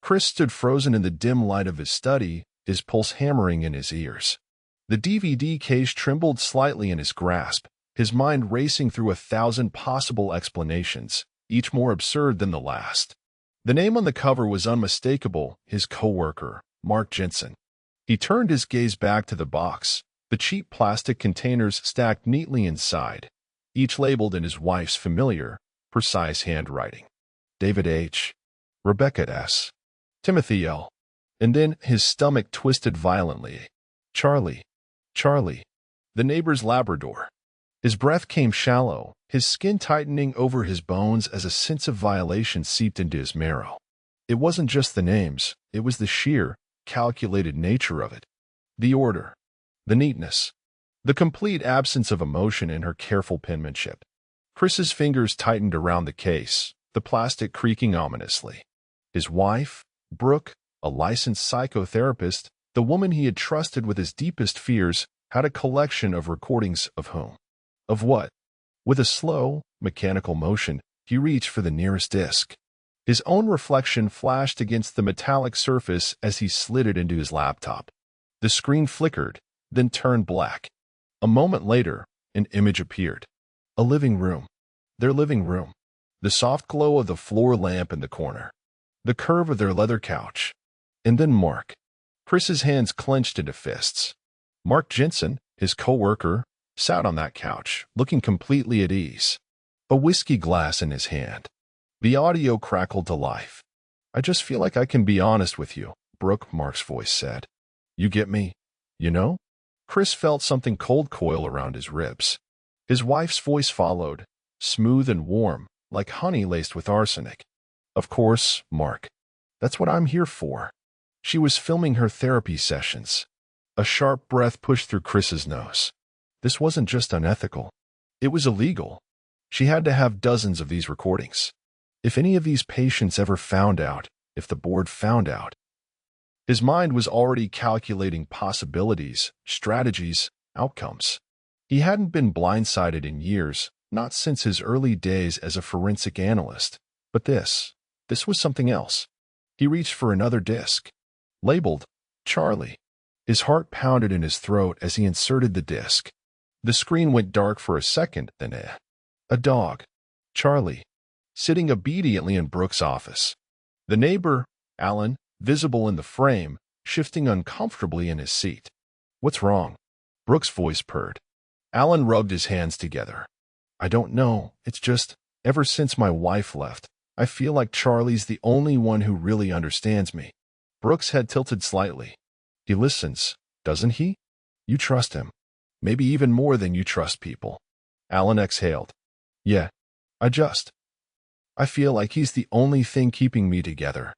Chris stood frozen in the dim light of his study, his pulse hammering in his ears. The DVD case trembled slightly in his grasp, his mind racing through 1,000 possible explanations, each more absurd than the last. The name on the cover was unmistakable, his coworker, Mark Jensen. He turned his gaze back to the box, the cheap plastic containers stacked neatly inside, each labeled in his wife's familiar, precise handwriting. David H. Rebecca S. Timothy L. And then his stomach twisted violently. Charlie. Charlie. The neighbor's Labrador. His breath came shallow, his skin tightening over his bones as a sense of violation seeped into his marrow. It wasn't just the names, it was the sheer, calculated nature of it. The order. The neatness. The complete absence of emotion in her careful penmanship. Chris's fingers tightened around the case, the plastic creaking ominously. His wife, Brooke, a licensed psychotherapist, the woman he had trusted with his deepest fears, had a collection of recordings of whom? Of what? With a slow, mechanical motion, he reached for the nearest disc. His own reflection flashed against the metallic surface as he slid it into his laptop. The screen flickered, then turned black. A moment later, an image appeared. A living room. Their living room. The soft glow of the floor lamp in the corner. The curve of their leather couch. And then Mark. Chris's hands clenched into fists. Mark Jensen, his coworker, sat on that couch, looking completely at ease. A whiskey glass in his hand. The audio crackled to life. I just feel like I can be honest with you, Brooke, Mark's voice said. You get me? You know? Chris felt something cold coil around his ribs. His wife's voice followed, smooth and warm, like honey laced with arsenic. Of course, Mark. That's what I'm here for. She was filming her therapy sessions. A sharp breath pushed through Chris's nose. This wasn't just unethical. It was illegal. She had to have dozens of these recordings. If any of these patients ever found out, if the board found out. His mind was already calculating possibilities, strategies, outcomes. He hadn't been blindsided in years, not since his early days as a forensic analyst. But this was something else. He reached for another disc. Labeled, Charlie. His heart pounded in his throat as he inserted the disc. The screen went dark for a second, then a dog. Charlie. Sitting obediently in Brooke's office. The neighbor, Alan, visible in the frame, shifting uncomfortably in his seat. What's wrong? Brooke's voice purred. Alan rubbed his hands together. I don't know, it's just, ever since my wife left, I feel like Charlie's the only one who really understands me. Brooke's head tilted slightly. He listens, doesn't he? You trust him. Maybe even more than you trust people. Alan exhaled. Yeah, I feel like he's the only thing keeping me together.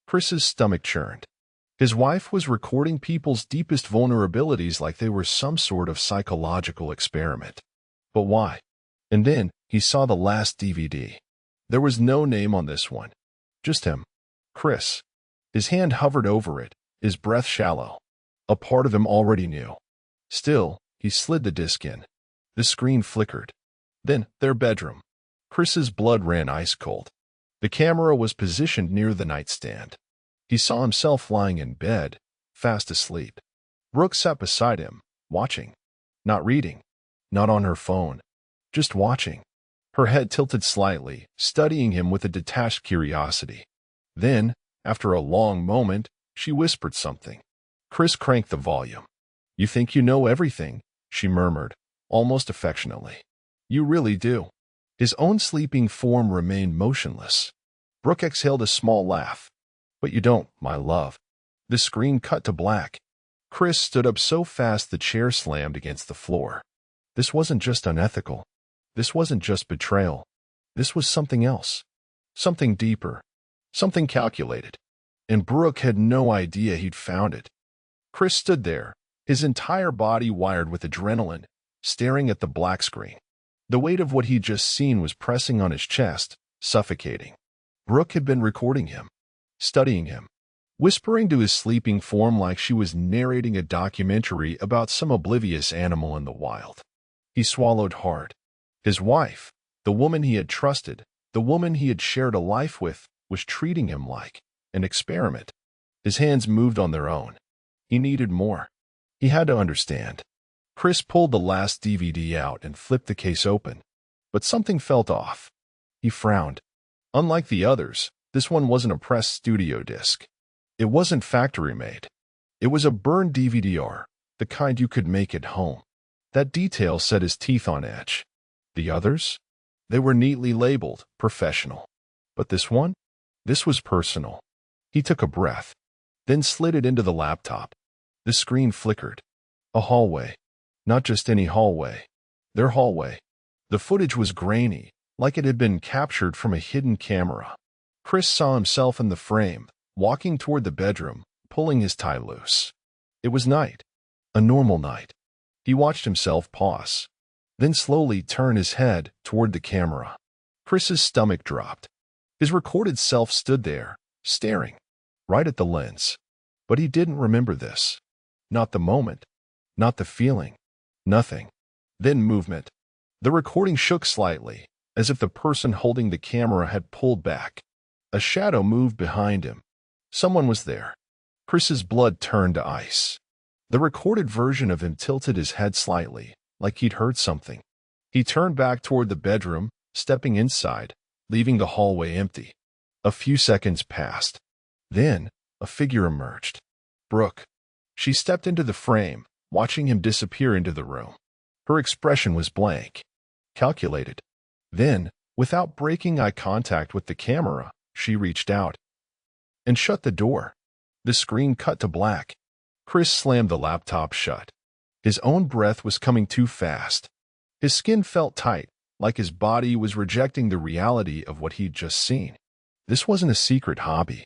Chris's stomach churned. His wife was recording people's deepest vulnerabilities like they were some sort of psychological experiment. But why? And then he saw the last DVD. There was no name on this one. Just him. Chris. His hand hovered over it, his breath shallow. A part of him already knew. Still, he slid the disc in. The screen flickered. Then, their bedroom. Chris's blood ran ice cold. The camera was positioned near the nightstand. He saw himself lying in bed, fast asleep. Brooke sat beside him, watching. Not reading. Not on her phone. Just watching. Her head tilted slightly, studying him with a detached curiosity. Then, after a long moment, she whispered something. Chris cranked the volume. You think you know everything, she murmured, almost affectionately. You really do. His own sleeping form remained motionless. Brooke exhaled a small laugh. But you don't, my love. The screen cut to black. Chris stood up so fast the chair slammed against the floor. This wasn't just unethical. This wasn't just betrayal. This was something else. Something deeper. Something calculated. And Brooke had no idea he'd found it. Chris stood there, his entire body wired with adrenaline, staring at the black screen. The weight of what he'd just seen was pressing on his chest, suffocating. Brooke had been recording him, studying him, whispering to his sleeping form like she was narrating a documentary about some oblivious animal in the wild. He swallowed hard. His wife, the woman he had trusted, the woman he had shared a life with, was treating him like an experiment. His hands moved on their own. He needed more. He had to understand. Chris pulled the last DVD out and flipped the case open. But something felt off. He frowned. Unlike the others, this one wasn't a pressed studio disc. It wasn't factory-made. It was a burned DVD-R, the kind you could make at home. That detail set his teeth on edge. The others? They were neatly labeled, professional. But this one? This was personal. He took a breath, then slid it into the laptop. The screen flickered. A hallway. Not just any hallway. Their hallway. The footage was grainy, like it had been captured from a hidden camera. Chris saw himself in the frame, walking toward the bedroom, pulling his tie loose. It was night. A normal night. He watched himself pause, then slowly turn his head toward the camera. Chris's stomach dropped. His recorded self stood there, staring, right at the lens. But he didn't remember this. Not the moment. Not the feeling. Nothing. Then movement. The recording shook slightly, as if the person holding the camera had pulled back. A shadow moved behind him. Someone was there. Chris's blood turned to ice. The recorded version of him tilted his head slightly, like he'd heard something. He turned back toward the bedroom, stepping inside, leaving the hallway empty. A few seconds passed. Then, a figure emerged. Brooke. She stepped into the frame, watching him disappear into the room. Her expression was blank, calculated. Then, without breaking eye contact with the camera, she reached out and shut the door. The screen cut to black. Chris slammed the laptop shut. His own breath was coming too fast. His skin felt tight, like his body was rejecting the reality of what he'd just seen. This wasn't a secret hobby.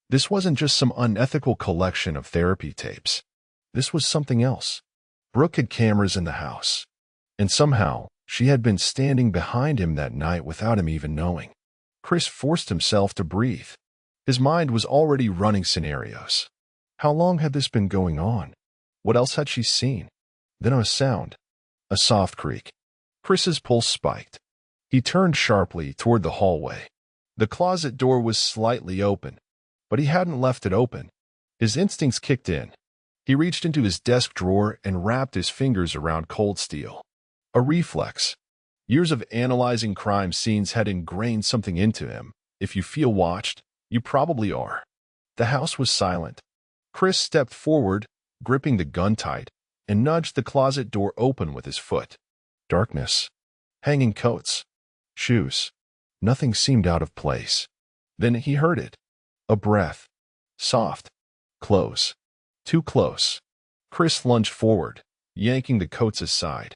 This wasn't just some unethical collection of therapy tapes. This was something else. Brooke had cameras in the house. And somehow, she had been standing behind him that night without him even knowing. Chris forced himself to breathe. His mind was already running scenarios. How long had this been going on? What else had she seen? Then a sound. A soft creak. Chris's pulse spiked. He turned sharply toward the hallway. The closet door was slightly open, but he hadn't left it open. His instincts kicked in. He reached into his desk drawer and wrapped his fingers around cold steel. A reflex. Years of analyzing crime scenes had ingrained something into him. If you feel watched, you probably are. The house was silent. Chris stepped forward, gripping the gun tight, and nudged the closet door open with his foot. Darkness. Hanging coats. Shoes. Nothing seemed out of place. Then he heard it. A breath. Soft. Close. Too close. Chris lunged forward, yanking the coats aside.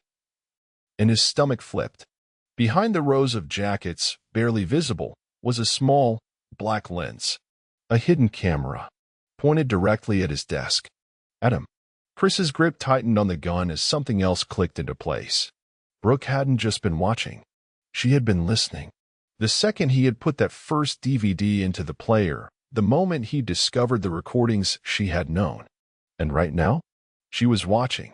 And his stomach flipped. Behind the rows of jackets, barely visible, was a small, black lens. A hidden camera, pointed directly at his desk. At him. Chris's grip tightened on the gun as something else clicked into place. Brooke hadn't just been watching. She had been listening. The second he had put that first DVD into the player, the moment he discovered the recordings she had known. And right now, she was watching.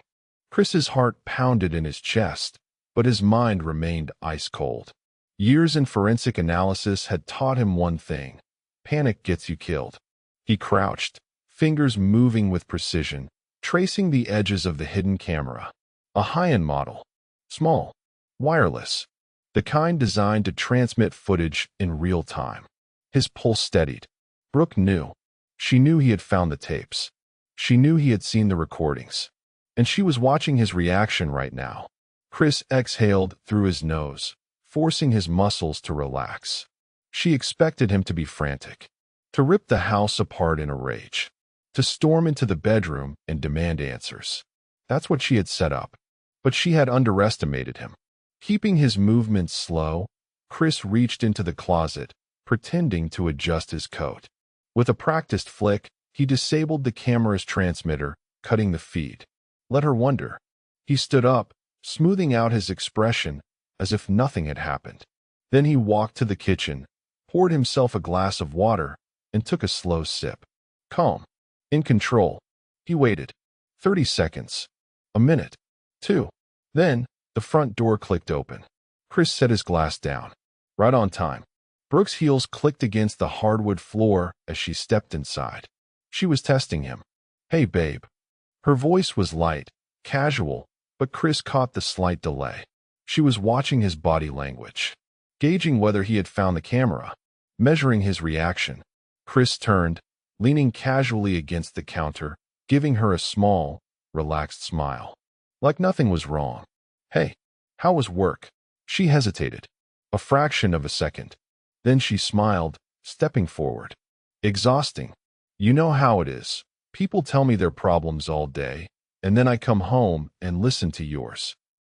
Chris's heart pounded in his chest, but his mind remained ice cold. Years in forensic analysis had taught him one thing. Panic gets you killed. He crouched, fingers moving with precision, tracing the edges of the hidden camera. A high-end model. Small. Wireless. The kind designed to transmit footage in real time. His pulse steadied. Brooke knew. She knew he had found the tapes. She knew he had seen the recordings. And she was watching his reaction right now. Chris exhaled through his nose, forcing his muscles to relax. She expected him to be frantic, to rip the house apart in a rage, to storm into the bedroom and demand answers. That's what she had set up. But she had underestimated him. Keeping his movements slow, Chris reached into the closet, pretending to adjust his coat. With a practiced flick, he disabled the camera's transmitter, cutting the feed. Let her wonder. He stood up, smoothing out his expression as if nothing had happened. Then he walked to the kitchen, poured himself a glass of water, and took a slow sip. Calm. In control. He waited. 30 seconds. A minute. 2. Then, the front door clicked open. Chris set his glass down. Right on time. Brooke's heels clicked against the hardwood floor as she stepped inside. She was testing him. "Hey, babe." Her voice was light, casual, but Chris caught the slight delay. She was watching his body language, gauging whether he had found the camera, measuring his reaction. Chris turned, leaning casually against the counter, giving her a small, relaxed smile. Like nothing was wrong. "Hey, how was work?" She hesitated. A fraction of a second. Then she smiled, stepping forward. "Exhausting. You know how it is. People tell me their problems all day, and then I come home and listen to yours."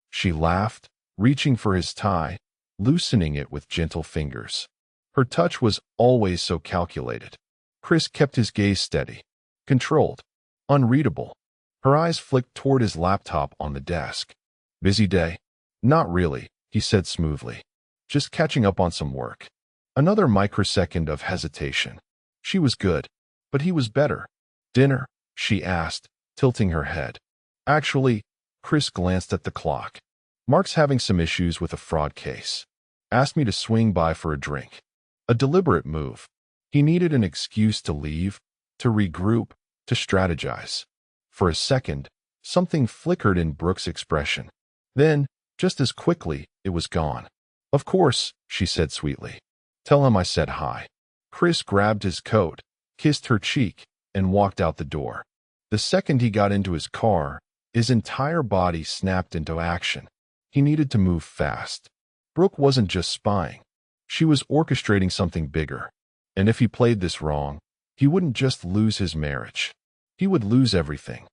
She laughed, reaching for his tie, loosening it with gentle fingers. Her touch was always so calculated. Chris kept his gaze steady, controlled, unreadable. Her eyes flicked toward his laptop on the desk. "Busy day?" "Not really," he said smoothly. "Just catching up on some work." Another microsecond of hesitation. She was good, but he was better. "Dinner?" she asked, tilting her head. "Actually," Chris glanced at the clock. "Mark's having some issues with a fraud case. Asked me to swing by for a drink." A deliberate move. He needed an excuse to leave, to regroup, to strategize. For a second, something flickered in Brooke's expression. Then, just as quickly, it was gone. "Of course," she said sweetly. "Tell him I said hi." Chris grabbed his coat, kissed her cheek, and walked out the door. The second he got into his car, his entire body snapped into action. He needed to move fast. Brooke wasn't just spying. She was orchestrating something bigger. And if he played this wrong, he wouldn't just lose his marriage. He would lose everything.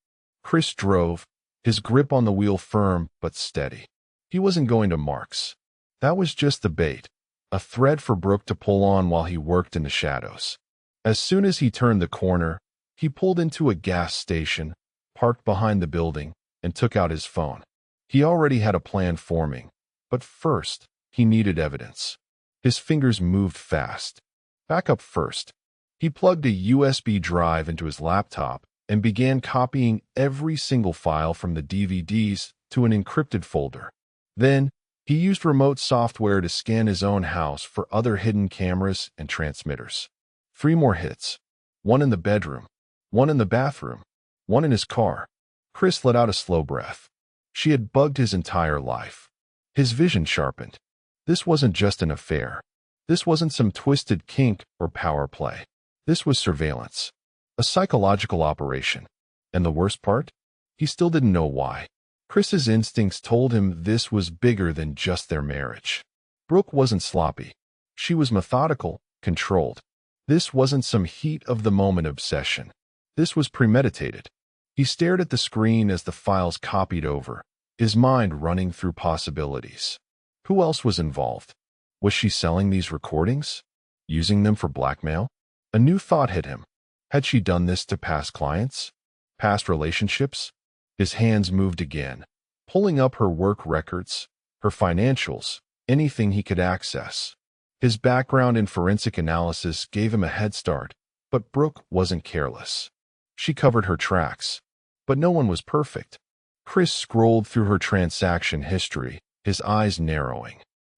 Chris drove, his grip on the wheel firm but steady. He wasn't going to Mark's. That was just the bait, a thread for Brooke to pull on while he worked in the shadows. As soon as he turned the corner, he pulled into a gas station, parked behind the building, and took out his phone. He already had a plan forming, but first, he needed evidence. His fingers moved fast. Backup first. He plugged a USB drive into his laptop and began copying every single file from the DVDs to an encrypted folder. Then, he used remote software to scan his own house for other hidden cameras and transmitters. 3 more hits. 1 in the bedroom, 1 in the bathroom, 1 in his car. Chris let out a slow breath. She had bugged his entire life. His vision sharpened. This wasn't just an affair. This wasn't some twisted kink or power play. This was surveillance. A psychological operation. And the worst part? He still didn't know why. Chris's instincts told him this was bigger than just their marriage. Brooke wasn't sloppy. She was methodical, controlled. This wasn't some heat-of-the-moment obsession. This was premeditated. He stared at the screen as the files copied over, his mind running through possibilities. Who else was involved? Was she selling these recordings? Using them for blackmail? A new thought hit him. Had she done this to past clients? Past relationships? His hands moved again, pulling up her work records, her financials, anything he could access. His background in forensic analysis gave him a head start, but Brooke wasn't careless. She covered her tracks. But no one was perfect. Chris scrolled through her transaction history, his eyes narrowing.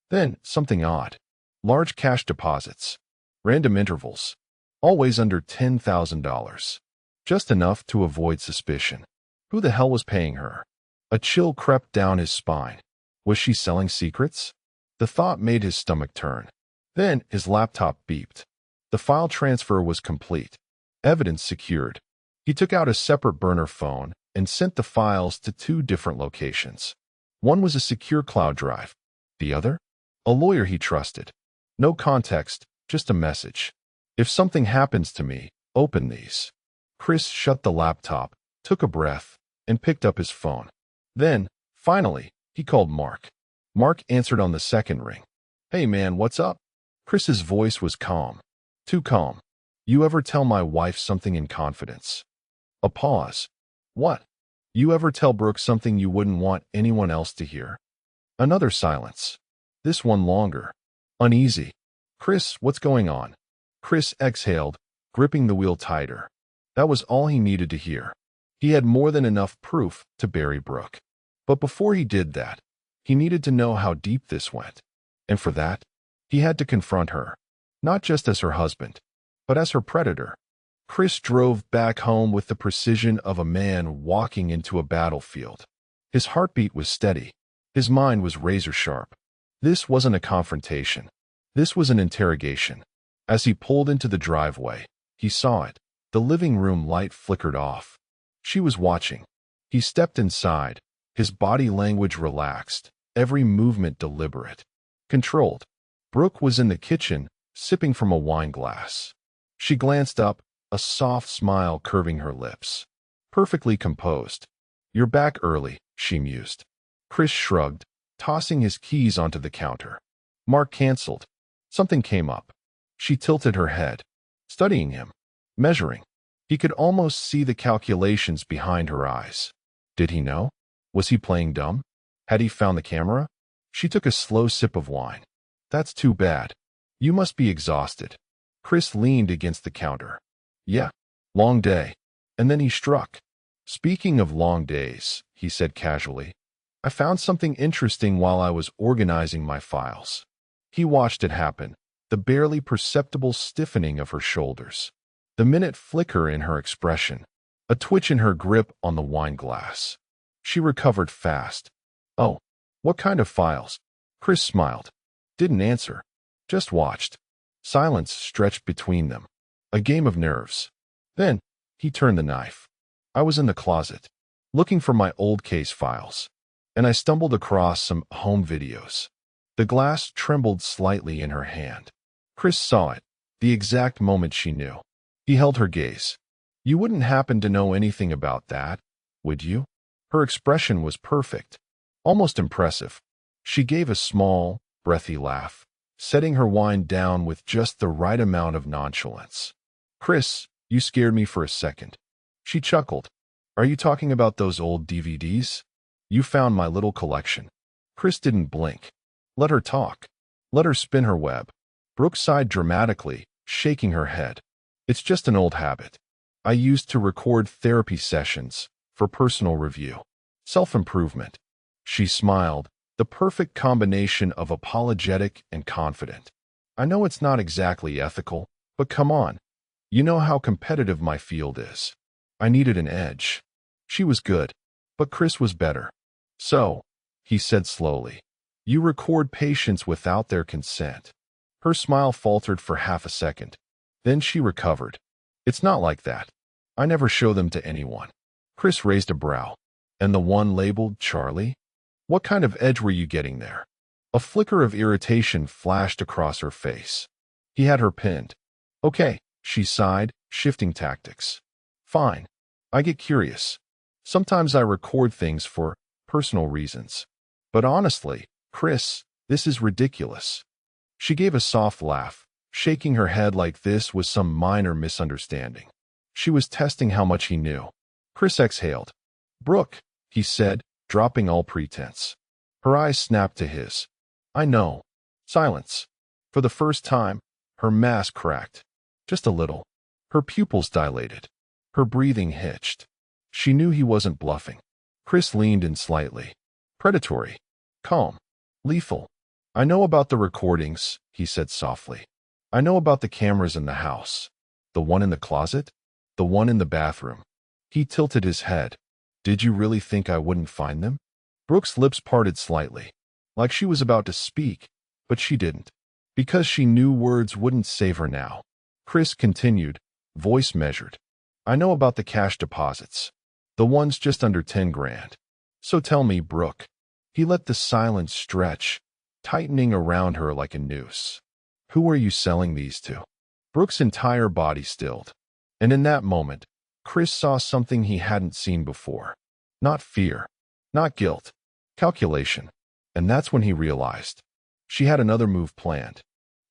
Then, something odd. Large cash deposits. Random intervals. Always under $10,000. Just enough to avoid suspicion. Who the hell was paying her? A chill crept down his spine. Was she selling secrets? The thought made his stomach turn. Then his laptop beeped. The file transfer was complete. Evidence secured. He took out a separate burner phone and sent the files to 2 different locations. One was a secure cloud drive. The other? A lawyer he trusted. No context, just a message. "If something happens to me, open these." Chris shut the laptop, took a breath, and picked up his phone. Then, finally, he called Mark. Mark answered on the second ring. "Hey man, what's up?" Chris's voice was calm. Too calm. "You ever tell my wife something in confidence?" A pause. "What?" "You ever tell Brooke something you wouldn't want anyone else to hear?" Another silence. This one longer. Uneasy. "Chris, what's going on?" Chris exhaled, gripping the wheel tighter. That was all he needed to hear. He had more than enough proof to bury Brooke. But before he did that, he needed to know how deep this went. And for that, he had to confront her. not just as her husband, but as her predator. Chris drove back home with the precision of a man walking into a battlefield. His heartbeat was steady. His mind was razor-sharp. This wasn't a confrontation. This was an interrogation. As he pulled into the driveway, he saw it. The living room light flickered off. She was watching. He stepped inside, his body language relaxed, every movement deliberate, controlled. Brooke was in the kitchen, sipping from a wine glass. She glanced up, a soft smile curving her lips. Perfectly composed. "You're back early," she mused. Chris shrugged, tossing his keys onto the counter. Mark canceled. Something came up. She tilted her head, studying him, measuring. He could almost see the calculations behind her eyes. Did he know? Was he playing dumb? Had he found the camera? She took a slow sip of wine. "That's too bad. You must be exhausted." Chris leaned against the counter. "Yeah, long day." And then he struck. "Speaking of long days," he said casually, "I found something interesting while I was organizing my files." He watched it happen, the barely perceptible stiffening of her shoulders, the minute flicker in her expression, a twitch in her grip on the wine glass. She recovered fast. "Oh, what kind of files?" Chris smiled. Didn't answer. Just watched. Silence stretched between them. A game of nerves. Then, he turned the knife. "I was in the closet, looking for my old case files, and I stumbled across some home videos." The glass trembled slightly in her hand. Chris saw it, the exact moment she knew. He held her gaze. "You wouldn't happen to know anything about that, would you?" Her expression was perfect, almost impressive. She gave a small, breathy laugh, setting her wine down with just the right amount of nonchalance. "Chris, you scared me for a second." She chuckled. "Are you talking about those old DVDs? You found my little collection." Chris didn't blink. Let her talk. Let her spin her web. Brooke sighed dramatically, shaking her head. "It's just an old habit. I used to record therapy sessions for personal review. Self-improvement." She smiled, the perfect combination of apologetic and confident. "I know it's not exactly ethical, but come on. You know how competitive my field is. I needed an edge." She was good, but Chris was better. "So," he said slowly, "you record patients without their consent." Her smile faltered for half a second. Then she recovered. "It's not like that. I never show them to anyone." Chris raised a brow. "And the one labeled Charlie? What kind of edge were you getting there?" A flicker of irritation flashed across her face. He had her pinned. "Okay," she sighed, shifting tactics. "Fine. I get curious. Sometimes I record things for personal reasons. But honestly, Chris, this is ridiculous." She gave a soft laugh, shaking her head like this was some minor misunderstanding. She was testing how much he knew. Chris exhaled. "Brooke," he said, dropping all pretense. Her eyes snapped to his. "I know." Silence. For the first time, her mask cracked. Just a little. Her pupils dilated. Her breathing hitched. She knew he wasn't bluffing. Chris leaned in slightly. "Predatory. Calm. Lethal. I know about the recordings," he said softly. "I know about the cameras in the house. The one in the closet? The one in the bathroom." He tilted his head. "Did you really think I wouldn't find them?" Brooke's lips parted slightly, like she was about to speak, but she didn't, because she knew words wouldn't save her now. Chris continued, voice measured. "I know about the cash deposits. The ones just under 10 grand. So tell me, Brooke." He let the silence stretch, tightening around her like a noose. "Who are you selling these to?" Brooke's entire body stilled. And in that moment, Chris saw something he hadn't seen before. Not fear. Not guilt. Calculation. And that's when he realized. She had another move planned.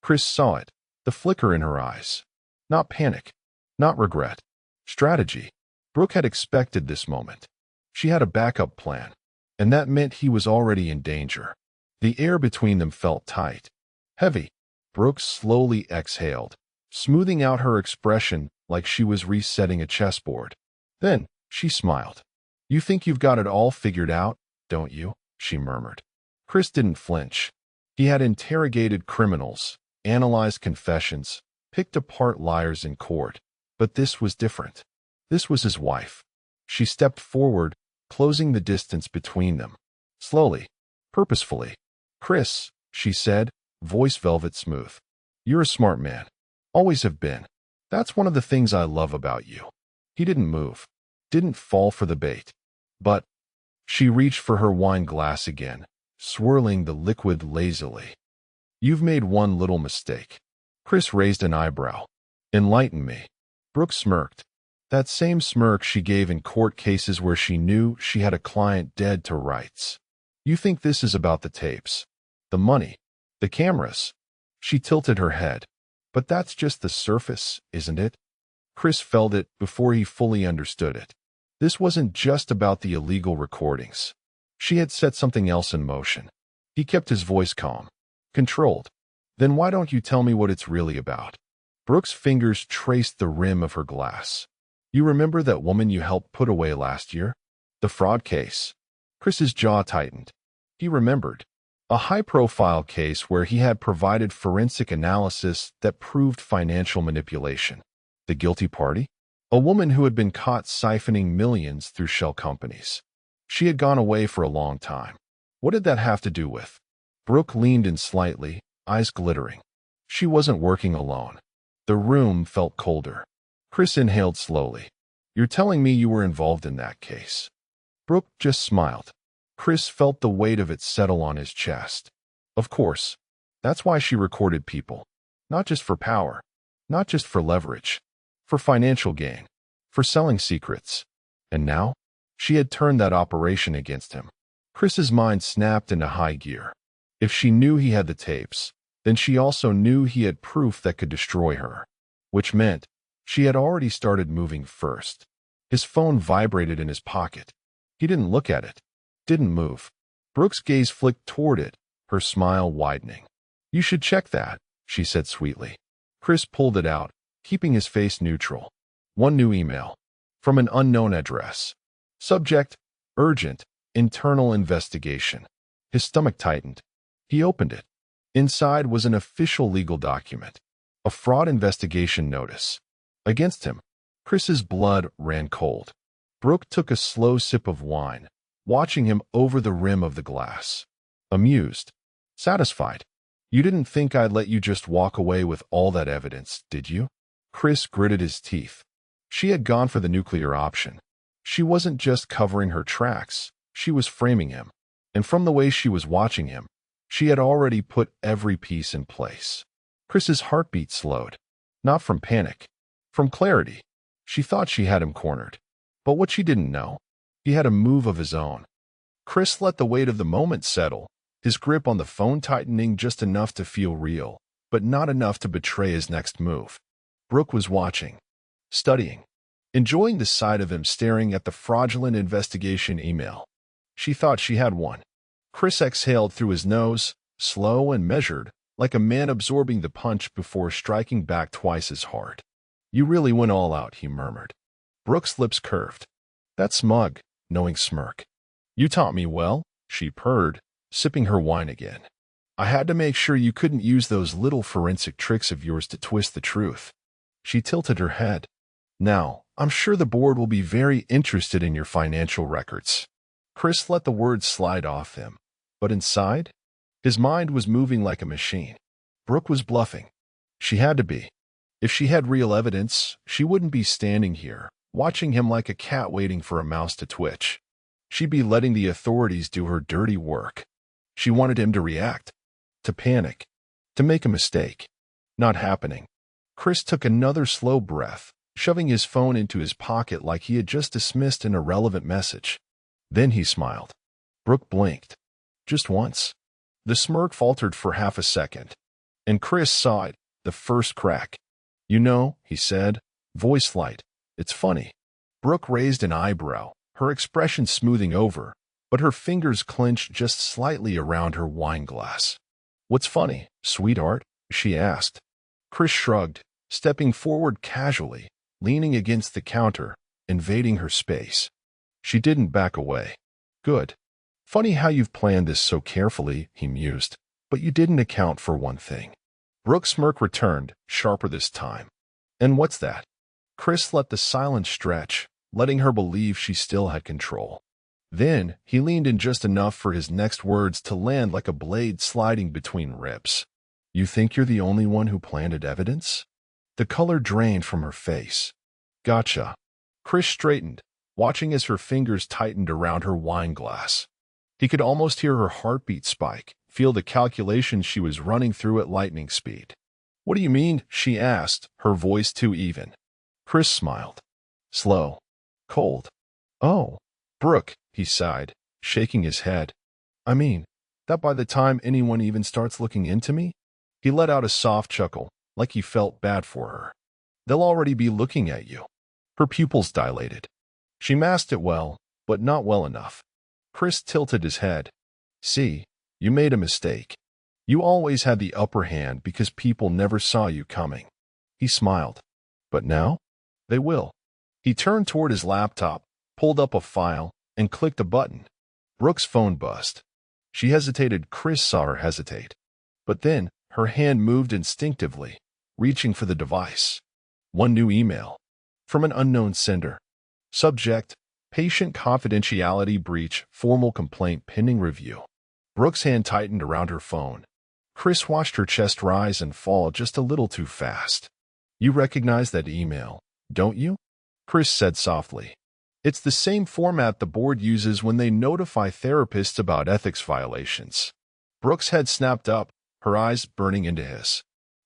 Chris saw it, the flicker in her eyes. Not panic. Not regret. Strategy. Brooke had expected this moment. She had a backup plan. And that meant he was already in danger. The air between them felt tight. Heavy. Brooke slowly exhaled, smoothing out her expression like she was resetting a chessboard. Then, she smiled. "You think you've got it all figured out, don't you?" she murmured. Chris didn't flinch. He had interrogated criminals, analyzed confessions, picked apart liars in court. But this was different. This was his wife. She stepped forward, closing the distance between them. Slowly, purposefully. "Chris," she said, voice velvet smooth. "You're a smart man. Always have been. That's one of the things I love about you." He didn't move. Didn't fall for the bait. But she reached for her wine glass again, swirling the liquid lazily. "You've made one little mistake." Chris raised an eyebrow. "Enlighten me." Brooke smirked. That same smirk she gave in court cases where she knew she had a client dead to rights. "You think this is about the tapes, the money, the cameras?" She tilted her head. "But that's just the surface, isn't it?" Chris felt it before he fully understood it. This wasn't just about the illegal recordings. She had set something else in motion. He kept his voice calm, controlled. "Then why don't you tell me what it's really about?" Brooke's fingers traced the rim of her glass. "You remember that woman you helped put away last year? The fraud case?" Chris's jaw tightened. He remembered. A high-profile case where he had provided forensic analysis that proved financial manipulation. The guilty party? A woman who had been caught siphoning millions through shell companies. She had gone away for a long time. What did that have to do with? Brooke leaned in slightly, eyes glittering. She wasn't working alone. The room felt colder. Chris inhaled slowly. "You're telling me you were involved in that case?" Brooke just smiled. Chris felt the weight of it settle on his chest. Of course. That's why she recorded people. Not just for power. Not just for leverage. For financial gain. For selling secrets. And now? She had turned that operation against him. Chris's mind snapped into high gear. If she knew he had the tapes, then she also knew he had proof that could destroy her. Which meant she had already started moving first. His phone vibrated in his pocket. He didn't look at it. Didn't move. Brooke's gaze flicked toward it, her smile widening. "You should check that," she said sweetly. Chris pulled it out, keeping his face neutral. One new email. From an unknown address. Subject: Urgent, Internal Investigation. His stomach tightened. He opened it. Inside was an official legal document. A fraud investigation notice. Against him. Chris's blood ran cold. Brooke took a slow sip of wine, watching him over the rim of the glass. Amused. Satisfied. "You didn't think I'd let you just walk away with all that evidence, did you?" Chris gritted his teeth. She had gone for the nuclear option. She wasn't just covering her tracks, she was framing him. And from the way she was watching him, she had already put every piece in place. Chris's heartbeat slowed. Not from panic. From clarity. She thought she had him cornered. But what she didn't know, he had a move of his own. Chris let the weight of the moment settle, his grip on the phone tightening just enough to feel real, but not enough to betray his next move. Brooke was watching, studying, enjoying the sight of him staring at the fraudulent investigation email. She thought she had one. Chris exhaled through his nose, slow and measured, like a man absorbing the punch before striking back twice as hard. "You really went all out," he murmured. Brooke's lips curved. That smug, knowing smirk. "You taught me well," she purred, sipping her wine again. "I had to make sure you couldn't use those little forensic tricks of yours to twist the truth." She tilted her head. "Now, I'm sure the board will be very interested in your financial records." Chris let the words slide off him. But inside, his mind was moving like a machine. Brooke was bluffing. She had to be. If she had real evidence, she wouldn't be standing here, watching him like a cat waiting for a mouse to twitch. She'd be letting the authorities do her dirty work. She wanted him to react, to panic, to make a mistake. Not happening. Chris took another slow breath, shoving his phone into his pocket like he had just dismissed an irrelevant message. Then he smiled. Brooke blinked. Just once. The smirk faltered for half a second, and Chris saw it, the first crack. "You know," he said, voice light, "it's funny." Brooke raised an eyebrow, her expression smoothing over, but her fingers clenched just slightly around her wine glass. "What's funny, sweetheart?" she asked. Chris shrugged, stepping forward casually, leaning against the counter, invading her space. She didn't back away. "Good. Funny how you've planned this so carefully," he mused, "but you didn't account for one thing. Brooke's smirk returned, sharper this time. And what's that? Chris let the silence stretch, letting her believe she still had control. Then, he leaned in just enough for his next words to land like a blade sliding between ribs. You think you're the only one who planted evidence? The color drained from her face. Gotcha. Chris straightened, watching as her fingers tightened around her wine glass. He could almost hear her heartbeat spike, feel the calculations she was running through at lightning speed. What do you mean? She asked, her voice too even. Chris smiled. Slow. Cold. Oh, Brooke, he sighed, shaking his head. I mean, that by the time anyone even starts looking into me? He let out a soft chuckle, like he felt bad for her. They'll already be looking at you. Her pupils dilated. She masked it well, but not well enough. Chris tilted his head. See, you made a mistake. You always had the upper hand because people never saw you coming. He smiled. But now? They will. He turned toward his laptop, pulled up a file, and clicked a button. Brooke's phone buzzed. She hesitated. Chris saw her hesitate. But then, her hand moved instinctively, reaching for the device. One new email. From an unknown sender. Subject, patient confidentiality breach, formal complaint pending review. Brooke's hand tightened around her phone. Chris watched her chest rise and fall just a little too fast. You recognize that email, don't you? Chris said softly. It's the same format the board uses when they notify therapists about ethics violations. Brooke's head snapped up, her eyes burning into his.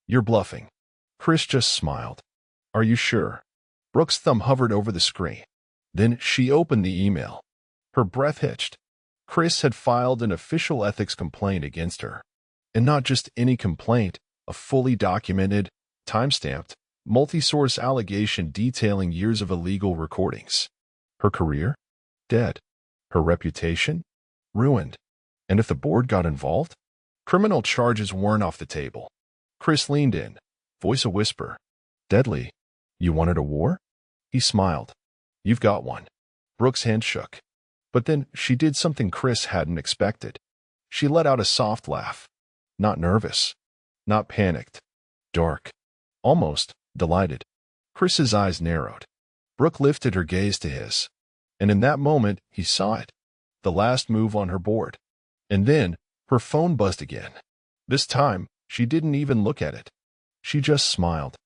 You're bluffing. Chris just smiled. Are you sure? Brooke's thumb hovered over the screen. Then she opened the email. Her breath hitched. Chris had filed an official ethics complaint against her. And not just any complaint, a fully documented, time-stamped, multi-source allegation detailing years of illegal recordings. Her career? Dead. Her reputation? Ruined. And if the board got involved? Criminal charges weren't off the table. Chris leaned in, voice a whisper. Deadly. You wanted a war? He smiled. You've got one. Brooke's hand shook. But then she did something Chris hadn't expected. She let out a soft laugh. Not nervous. Not panicked. Dark. Almost delighted. Chris's eyes narrowed. Brooke lifted her gaze to his. And in that moment, he saw it. The last move on her board. And then, her phone buzzed again. This time, she didn't even look at it. She just smiled.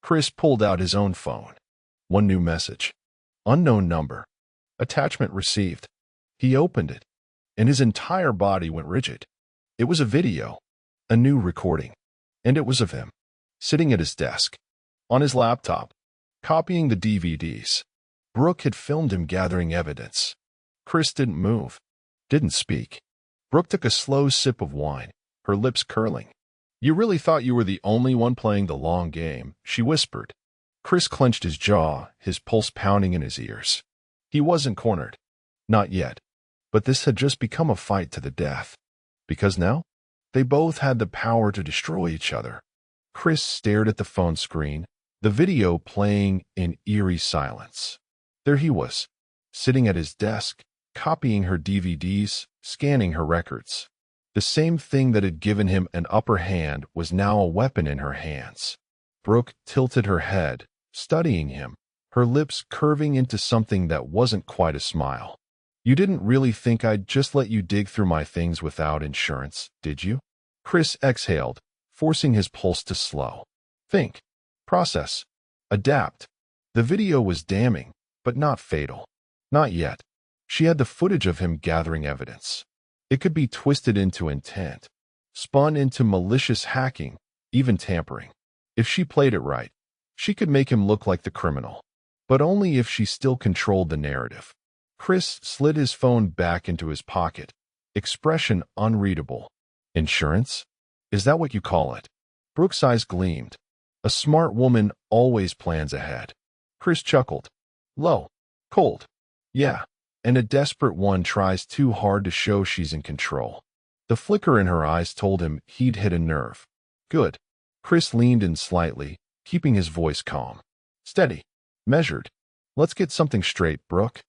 Chris pulled out his own phone. One new message. Unknown number. Attachment received. He opened it, and his entire body went rigid. It was a video, a new recording, and it was of him, sitting at his desk, on his laptop, copying the DVDs. Brooke had filmed him gathering evidence. Chris didn't move, didn't speak. Brooke took a slow sip of wine, her lips curling. You really thought you were the only one playing the long game, she whispered. Chris clenched his jaw, his pulse pounding in his ears. He wasn't cornered. Not yet. But this had just become a fight to the death. Because now, they both had the power to destroy each other. Chris stared at the phone screen, the video playing in eerie silence. There he was, sitting at his desk, copying her DVDs, scanning her records. The same thing that had given him an upper hand was now a weapon in her hands. Brooke tilted her head, studying him, her lips curving into something that wasn't quite a smile. You didn't really think I'd just let you dig through my things without insurance, did you? Chris exhaled, forcing his pulse to slow. Think. Process. Adapt. The video was damning, but not fatal. Not yet. She had the footage of him gathering evidence. It could be twisted into intent, spun into malicious hacking, even tampering. If she played it right, she could make him look like the criminal. But only if she still controlled the narrative. Chris slid his phone back into his pocket, expression unreadable. Insurance? Is that what you call it? Brooke's eyes gleamed. A smart woman always plans ahead. Chris chuckled. Low. Cold. Yeah. And a desperate one tries too hard to show she's in control. The flicker in her eyes told him he'd hit a nerve. Good. Chris leaned in slightly, keeping his voice calm. Steady. Measured. Let's get something straight, Brooke.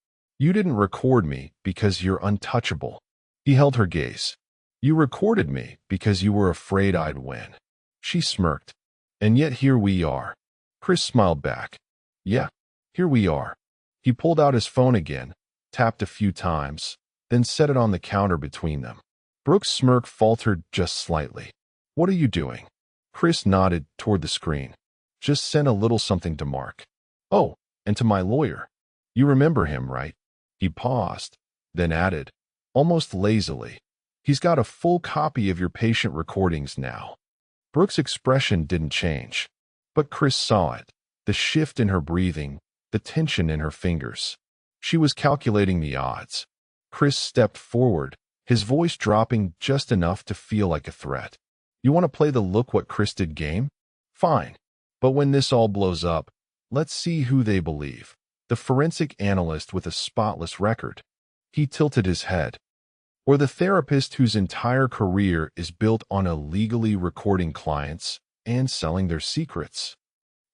You didn't record me because you're untouchable. He held her gaze. You recorded me because you were afraid I'd win. She smirked. And yet here we are. Chris smiled back. Yeah, here we are. He pulled out his phone again, tapped a few times, then set it on the counter between them. Brooke's smirk faltered just slightly. What are you doing? Chris nodded toward the screen. Just sent a little something to Mark. Oh, and to my lawyer. You remember him, right? He paused, then added, almost lazily. He's got a full copy of your patient recordings now. Brooke's expression didn't change, but Chris saw it, the shift in her breathing, the tension in her fingers. She was calculating the odds. Chris stepped forward, his voice dropping just enough to feel like a threat. You want to play the look what Chris did game? Fine. But when this all blows up, let's see who they believe. The forensic analyst with a spotless record. He tilted his head. Or the therapist whose entire career is built on illegally recording clients and selling their secrets.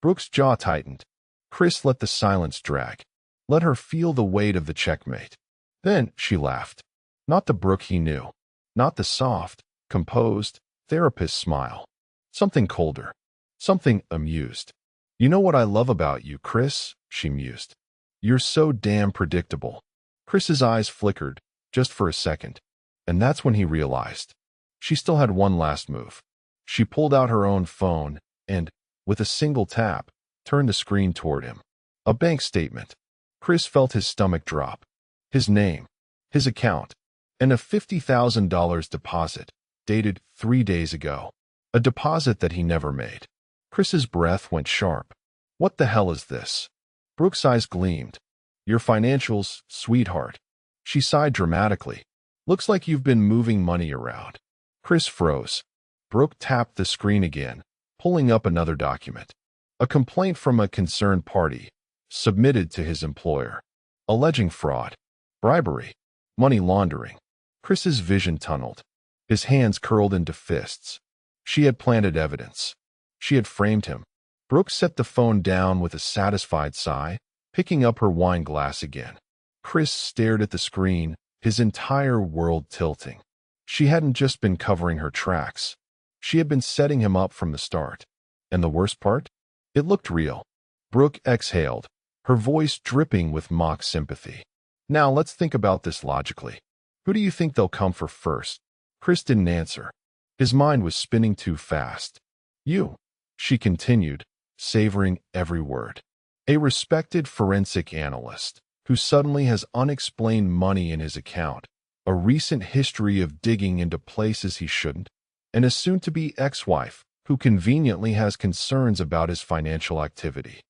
Brooke's jaw tightened. Chris let the silence drag. Let her feel the weight of the checkmate. Then she laughed. Not the Brooke he knew. Not the soft, composed, therapist smile. Something colder. Something amused. You know what I love about you, Chris? She mused. You're so damn predictable. Chris's eyes flickered, just for a second. And that's when he realized. She still had one last move. She pulled out her own phone and, with a single tap, turned the screen toward him. A bank statement. Chris felt his stomach drop. His name, his account, and a $50,000 deposit, dated 3 days ago. A deposit that he never made. Chris's breath went sharp. What the hell is this? Brooke's eyes gleamed. Your financials, sweetheart. She sighed dramatically. Looks like you've been moving money around. Chris froze. Brooke tapped the screen again, pulling up another document. A complaint from a concerned party, submitted to his employer. Alleging fraud, bribery, money laundering. Chris's vision tunneled. His hands curled into fists. She had planted evidence. She had framed him. Brooke set the phone down with a satisfied sigh, picking up her wine glass again. Chris stared at the screen, his entire world tilting. She hadn't just been covering her tracks. She had been setting him up from the start. And the worst part? It looked real. Brooke exhaled, her voice dripping with mock sympathy. Now let's think about this logically. Who do you think they'll come for first? Chris didn't answer. His mind was spinning too fast. You, she continued, savoring every word. A respected forensic analyst who suddenly has unexplained money in his account, a recent history of digging into places he shouldn't, and a soon-to-be ex-wife who conveniently has concerns about his financial activity.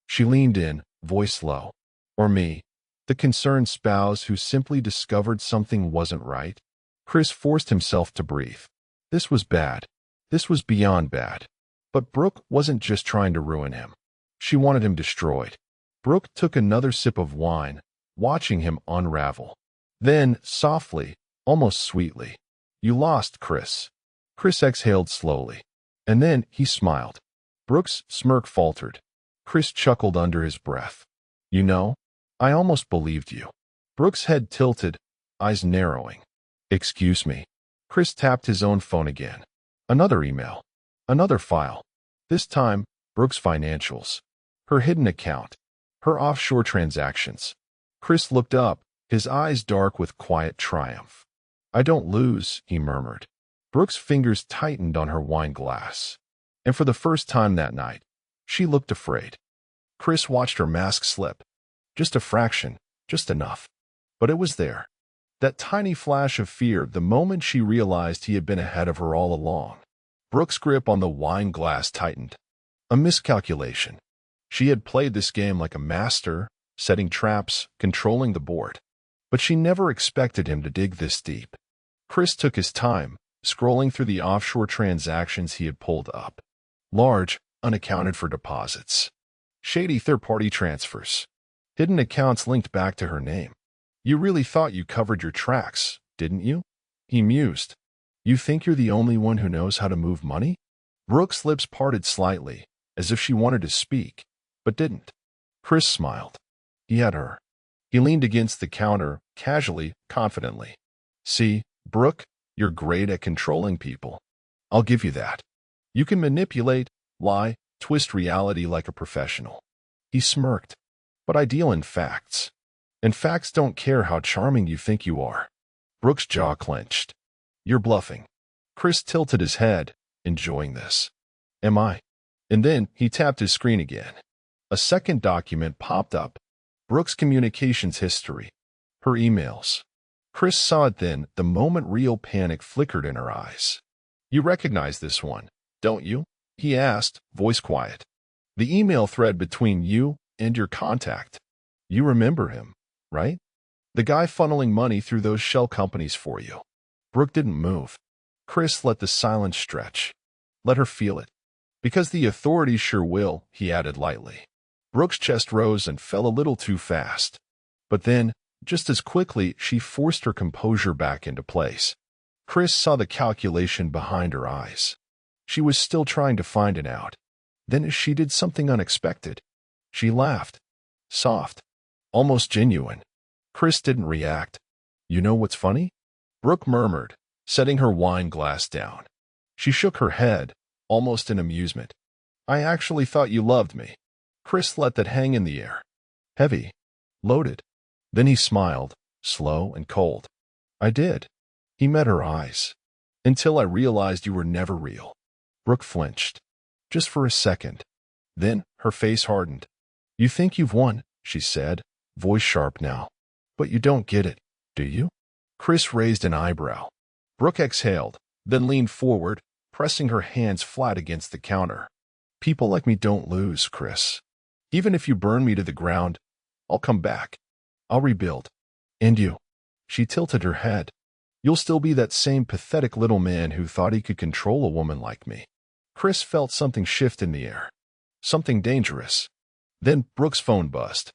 She leaned in, voice low. Or me, the concerned spouse who simply discovered something wasn't right. Chris forced himself to breathe. This was bad. This was beyond bad. But Brooke wasn't just trying to ruin him. She wanted him destroyed. Brooke took another sip of wine, watching him unravel. Then, softly, almost sweetly, you lost, Chris. Chris exhaled slowly. And then he smiled. Brooke's smirk faltered. Chris chuckled under his breath. You know, I almost believed you. Brooke's head tilted, eyes narrowing. Excuse me. Chris tapped his own phone again. Another email. Another file. This time, Brooke's financials. Her hidden account. Her offshore transactions. Chris looked up, his eyes dark with quiet triumph. I don't lose, he murmured. Brooke's fingers tightened on her wine glass. And for the first time that night, she looked afraid. Chris watched her mask slip. Just a fraction, just enough. But it was there. That tiny flash of fear the moment she realized he had been ahead of her all along. Brooke's grip on the wine glass tightened. A miscalculation. She had played this game like a master, setting traps, controlling the board. But she never expected him to dig this deep. Chris took his time, scrolling through the offshore transactions he had pulled up. Large, unaccounted for deposits. Shady third-party transfers. Hidden accounts linked back to her name. You really thought you covered your tracks, didn't you? He mused. You think you're the only one who knows how to move money? Brooke's lips parted slightly, as if she wanted to speak, but didn't. Chris smiled. He had her. He leaned against the counter, casually, confidently. See, Brooke, you're great at controlling people. I'll give you that. You can manipulate, lie, twist reality like a professional. He smirked. But I deal in facts. And facts don't care how charming you think you are. Brooke's jaw clenched. You're bluffing. Chris tilted his head, enjoying this. Am I? And then he tapped his screen again. A second document popped up. Brooke's communications history. Her emails. Chris saw it then, the moment real panic flickered in her eyes. You recognize this one, don't you? He asked, voice quiet. The email thread between you and your contact. You remember him, right? The guy funneling money through those shell companies for you. Brooke didn't move. Chris let the silence stretch. Let her feel it. Because the authorities sure will, he added lightly. Brooke's chest rose and fell a little too fast. But then, just as quickly, she forced her composure back into place. Chris saw the calculation behind her eyes. She was still trying to find an out. Then she did something unexpected. She laughed. Soft. Almost genuine. Chris didn't react. You know what's funny? Brooke murmured, setting her wine glass down. She shook her head, almost in amusement. I actually thought you loved me. Chris let that hang in the air. Heavy. Loaded. Then he smiled, slow and cold. I did. He met her eyes. Until I realized you were never real. Brooke flinched. Just for a second. Then, her face hardened. You think you've won, she said, voice sharp now. But you don't get it, do you? Chris raised an eyebrow. Brooke exhaled, then leaned forward, pressing her hands flat against the counter. People like me don't lose, Chris. Even if you burn me to the ground, I'll come back. I'll rebuild. And you. She tilted her head. You'll still be that same pathetic little man who thought he could control a woman like me. Chris felt something shift in the air. Something dangerous. Then Brooke's phone buzzed.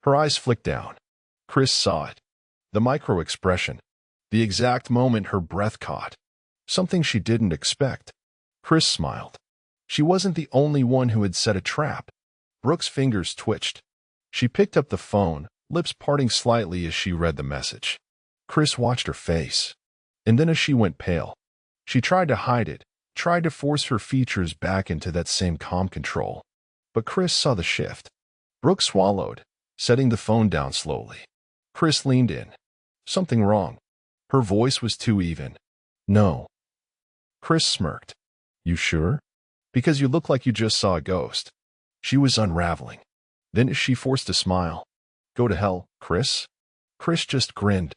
Her eyes flicked down. Chris saw it. The micro-expression. The exact moment her breath caught. Something she didn't expect. Chris smiled. She wasn't the only one who had set a trap. Brooke's fingers twitched. She picked up the phone, lips parting slightly as she read the message. Chris watched her face. And then as she went pale, she tried to hide it, tried to force her features back into that same calm control. But Chris saw the shift. Brooke swallowed, setting the phone down slowly. Chris leaned in. Something wrong. Her voice was too even. No. Chris smirked. You sure? Because you look like you just saw a ghost. She was unraveling. Then she forced a smile. Go to hell, Chris? Chris just grinned.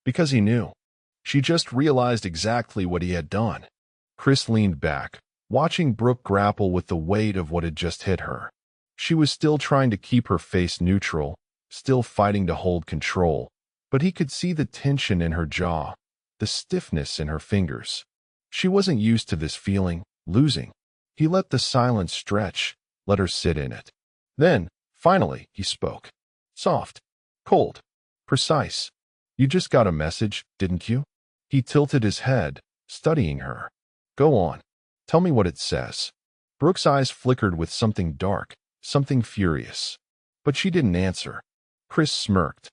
Because he knew. She just realized exactly what he had done. Chris leaned back, watching Brooke grapple with the weight of what had just hit her. She was still trying to keep her face neutral, still fighting to hold control, but he could see the tension in her jaw, the stiffness in her fingers. She wasn't used to this feeling, losing. He let the silence stretch, let her sit in it. Then, finally, he spoke. Soft, cold, precise. You just got a message, didn't you? He tilted his head, studying her. Go on. Tell me what it says. Brooke's eyes flickered with something dark, something furious. But she didn't answer. Chris smirked.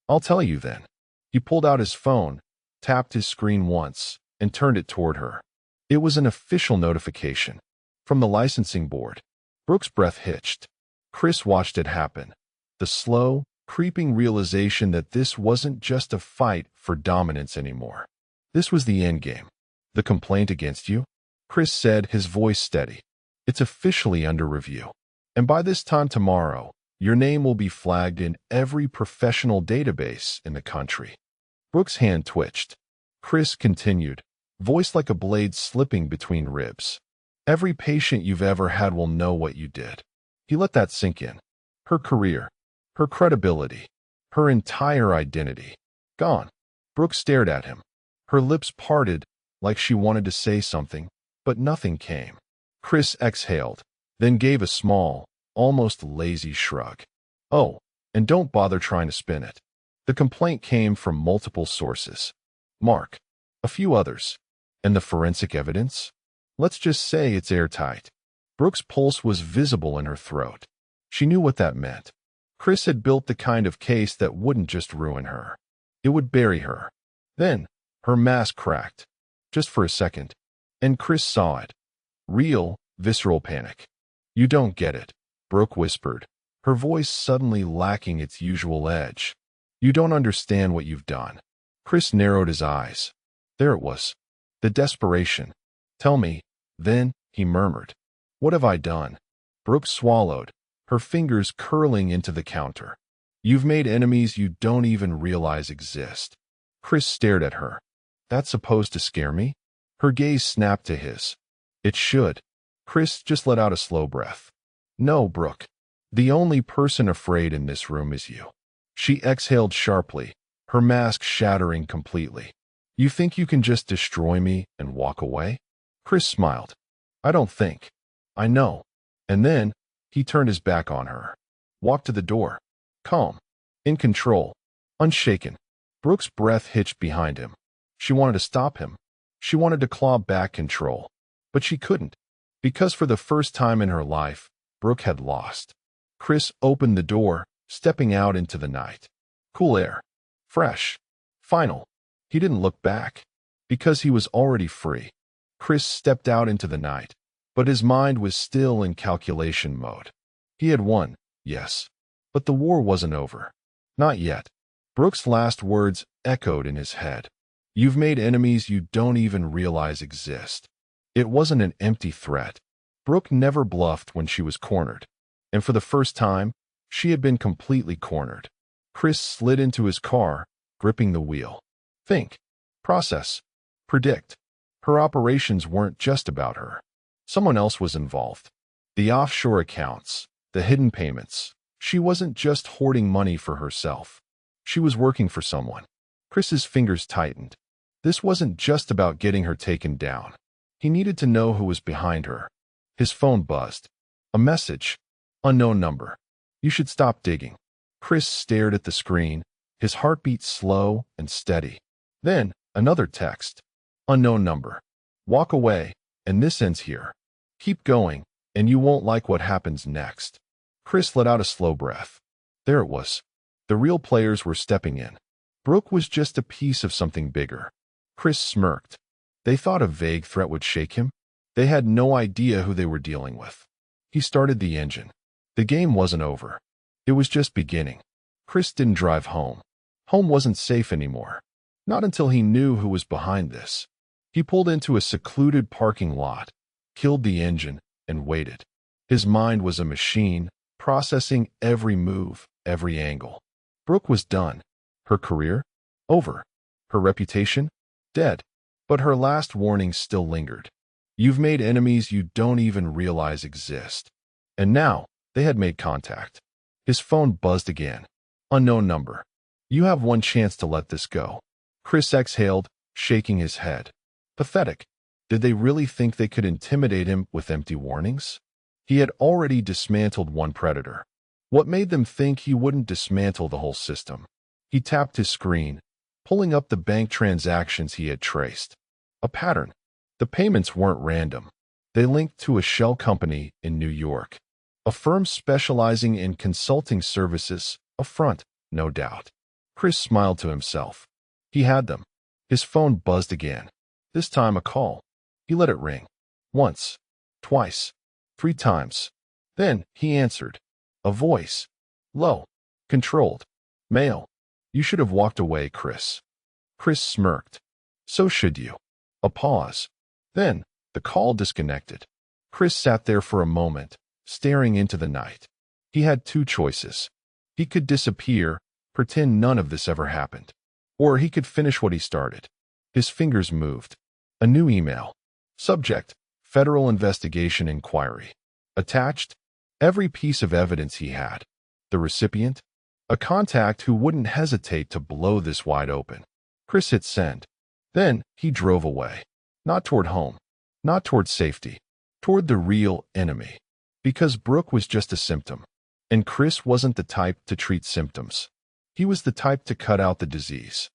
I'll tell you then. He pulled out his phone, tapped his screen once, and turned it toward her. It was an official notification. From the licensing board. Brooke's breath hitched. Chris watched it happen. The slow, creeping realization that this wasn't just a fight for dominance anymore. This was the endgame. The complaint against you? Chris said, his voice steady. It's officially under review. And by this time tomorrow, your name will be flagged in every professional database in the country. Brooke's hand twitched. Chris continued, voice like a blade slipping between ribs. Every patient you've ever had will know what you did. He let that sink in. Her career, her credibility, her entire identity. Gone. Brooke stared at him. Her lips parted, like she wanted to say something, but nothing came. Chris exhaled, then gave a small, almost lazy shrug. Oh, and don't bother trying to spin it. The complaint came from multiple sources. Mark, a few others. And the forensic evidence? Let's just say it's airtight. Brooke's pulse was visible in her throat. She knew what that meant. Chris had built the kind of case that wouldn't just ruin her. It would bury her. Then, her mask cracked. Just for a second. And Chris saw it. Real, visceral panic. You don't get it, Brooke whispered, her voice suddenly lacking its usual edge. You don't understand what you've done. Chris narrowed his eyes. There it was. The desperation. Tell me, then, he murmured. What have I done? Brooke swallowed, her fingers curling into the counter. You've made enemies you don't even realize exist. Chris stared at her. That's supposed to scare me? Her gaze snapped to his. It should. Chris just let out a slow breath. No, Brooke. The only person afraid in this room is you. She exhaled sharply, her mask shattering completely. You think you can just destroy me and walk away? Chris smiled. I don't think. I know. And then, he turned his back on her. Walked to the door. Calm. In control. Unshaken. Brooke's breath hitched behind him. She wanted to stop him. She wanted to claw back control. But she couldn't. Because for the first time in her life, Brooke had lost. Chris opened the door, stepping out into the night. Cool air. Fresh. Final. He didn't look back. Because he was already free. Chris stepped out into the night. But his mind was still in calculation mode. He had won, yes. But the war wasn't over. Not yet. Brooke's last words echoed in his head. You've made enemies you don't even realize exist. It wasn't an empty threat. Brooke never bluffed when she was cornered. And for the first time, she had been completely cornered. Chris slid into his car, gripping the wheel. Think. Process. Predict. Her operations weren't just about her. Someone else was involved. The offshore accounts, the hidden payments. She wasn't just hoarding money for herself. She was working for someone. Chris's fingers tightened. This wasn't just about getting her taken down. He needed to know who was behind her. His phone buzzed. A message. Unknown number. You should stop digging. Chris stared at the screen, his heartbeat slow and steady. Then, another text. Unknown number. Walk away, and this ends here. Keep going, and you won't like what happens next. Chris let out a slow breath. There it was. The real players were stepping in. Brooke was just a piece of something bigger. Chris smirked. They thought a vague threat would shake him. They had no idea who they were dealing with. He started the engine. The game wasn't over. It was just beginning. Chris didn't drive home. Home wasn't safe anymore. Not until he knew who was behind this. He pulled into a secluded parking lot, killed the engine, and waited. His mind was a machine, processing every move, every angle. Brooke was done. Her career? Over. Her reputation? Dead. But her last warning still lingered. You've made enemies you don't even realize exist. And now, they had made contact. His phone buzzed again. Unknown number. You have one chance to let this go. Chris exhaled, shaking his head. Pathetic. Did they really think they could intimidate him with empty warnings? He had already dismantled one predator. What made them think he wouldn't dismantle the whole system? He tapped his screen, pulling up the bank transactions he had traced. A pattern. The payments weren't random. They linked to a shell company in New York. A firm specializing in consulting services, a front, no doubt. Chris smiled to himself. He had them. His phone buzzed again. This time a call. He let it ring. Once. Twice. 3 times. Then he answered. A voice. Low. Controlled. Male. You should have walked away, Chris. Chris smirked. So should you. A pause. Then, the call disconnected. Chris sat there for a moment, staring into the night. He had 2 choices. He could disappear, pretend none of this ever happened. Or he could finish what he started. His fingers moved. A new email. Subject, Federal Investigation Inquiry. Attached, every piece of evidence he had. The recipient, a contact who wouldn't hesitate to blow this wide open. Chris hit send. Then he drove away. Not toward home. Not toward safety. Toward the real enemy. Because Brooke was just a symptom. And Chris wasn't the type to treat symptoms. He was the type to cut out the disease.